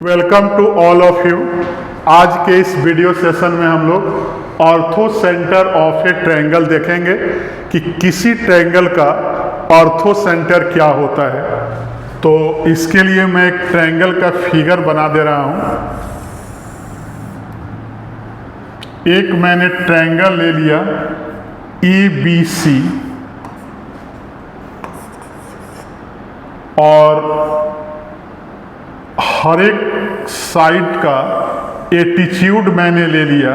Welcome to all of you. आज के इस वीडियो सेशन में हम लोग orthocentre of a triangle देखेंगे कि किसी ट्रायंगल का ऑर्थो सेंटर क्या होता है। तो इसके लिए मैं एक ट्रायंगल का फिगर बना दे रहा हूं। एक मैंने ट्रायंगल ले लिया EBC और हर एक साइड का एटीट्यूड मैंने ले लिया।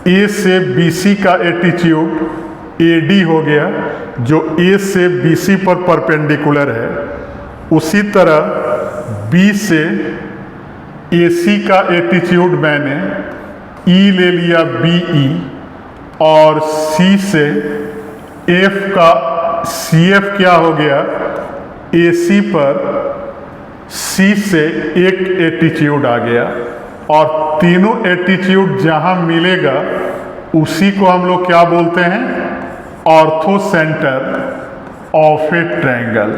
A से BC का एटीट्यूड AD हो गया जो A से BC पर परपेंडिकुलर है। उसी तरह B से AC का एटीट्यूड मैंने E ले लिया BE और C से F का CF क्या हो गया AC पर C से एक एटीट्यूड आ गया और तीनों एटीट्यूड जहां मिलेगा उसी को हम लोग क्या बोलते हैं, ortho centre of a triangle.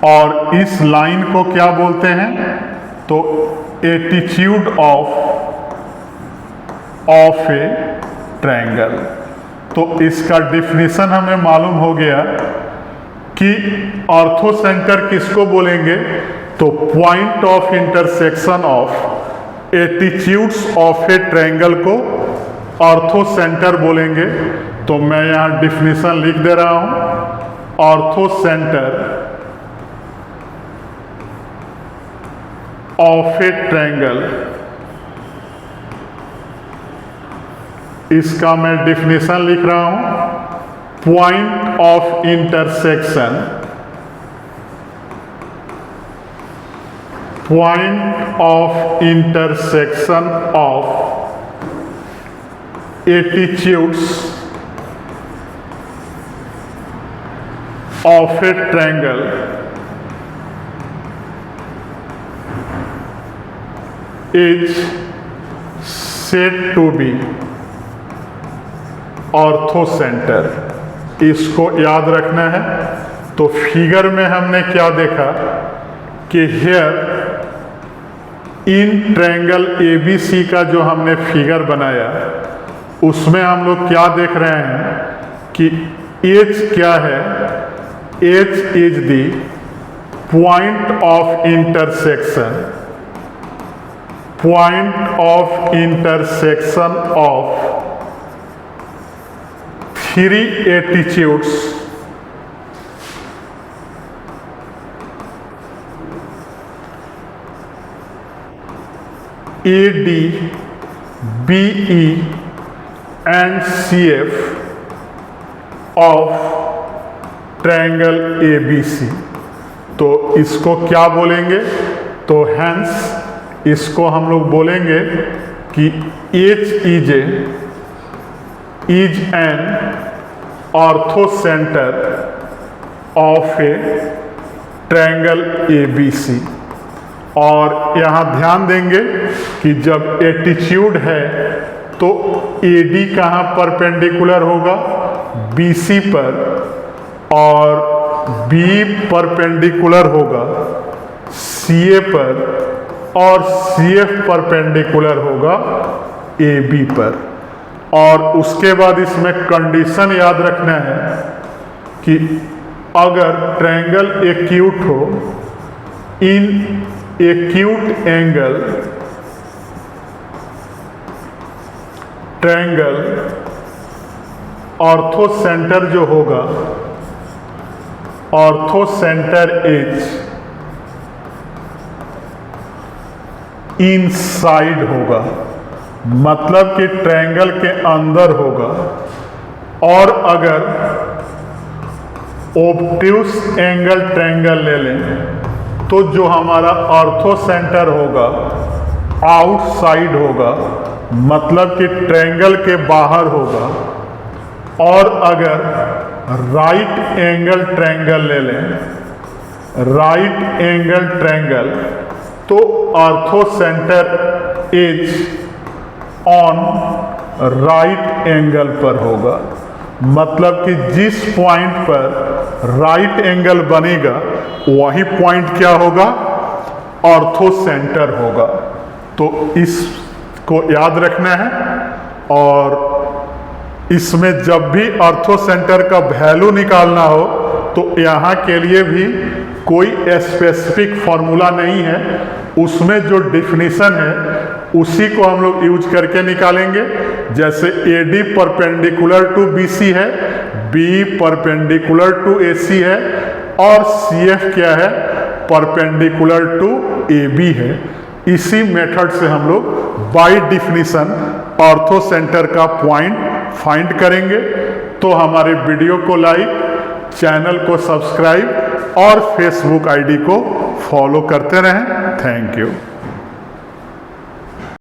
और इस लाइन को क्या बोलते हैं, तो एटीट्यूड ऑफ ए ट्रायंगल। तो इसका डिफिनीशन हमें मालूम हो गया कि ऑर्थो सेंटर किसको बोलेंगे, तो point of intersection of attitudes of a triangle को ऑर्थो सेंटर बोलेंगे। तो मैं यहाँ डिफिनीशन लिख दे रहा हूँ। Orthocentre of a triangle, इसका मैं डिफिनीशन लिख रहा हूँ। Point of intersection, point of intersection of attitudes of a triangle is said to be orthocentre. इसको याद रखना है। तो फिगर में हमने क्या देखा कि हेयर इन ट्रायंगल ABC का जो हमने फिगर बनाया उसमें हम लोग क्या देख रहे हैं कि H क्या है, H is the point of intersection, point of intersection of three attitudes AD, BE and CF of triangle ABC। तो इसको क्या बोलेंगे, तो हेंस इसको हम लोग बोलेंगे कि H is an ortho centre of a triangle ABC। और यहाँ ध्यान देंगे कि जब एटीट्यूड है तो AD कहाँ परपेंडिकुलर होगा, BC पर, और B परपेंडिकुलर होगा CA पर, और CF परपेंडिकुलर होगा AB पर। और उसके बाद इसमें कंडीशन याद रखना है कि अगर ट्रायंगल एक्यूट हो, in acute angle triangle ortho centre जो होगा, ऑर्थो सेंटर इज इनसाइड होगा, मतलब कि ट्रायंगल के अंदर होगा। और अगर ऑब्ट्यूस एंगल ट्रायंगल ले लें तो जो हमारा ऑर्थो सेंटर होगा आउटसाइड होगा, मतलब कि ट्रायंगल के बाहर होगा। और अगर राइट एंगल ट्रायंगल ले लें, राइट एंगल ट्रायंगल, तो ortho centre is on right angle पर होगा, मतलब कि जिस पॉइंट पर राइट एंगल बनेगा वही पॉइंट क्या होगा, ऑर्थो सेंटर होगा। तो इसको याद रखना है, और इसमें जब भी ऑर्थो सेंटर का वैल्यू निकालना हो तो यहाँ के लिए भी कोई स्पेसिफिक फॉर्मूला नहीं है, उसमें जो डिफिनीशन है उसी को हम लोग यूज करके निकालेंगे। जैसे AD परपेंडिकुलर टू BC है, B परपेंडिकुलर टू AC है, और CF क्या है, परपेंडिकुलर टू AB है। इसी मेथड से हम लोग बाय डिफिनीशन ऑर्थो सेंटर का पॉइंट फाइंड करेंगे। तो हमारे वीडियो को लाइक, चैनल को सब्सक्राइब और फेसबुक आईडी को फॉलो करते रहें। Thank you.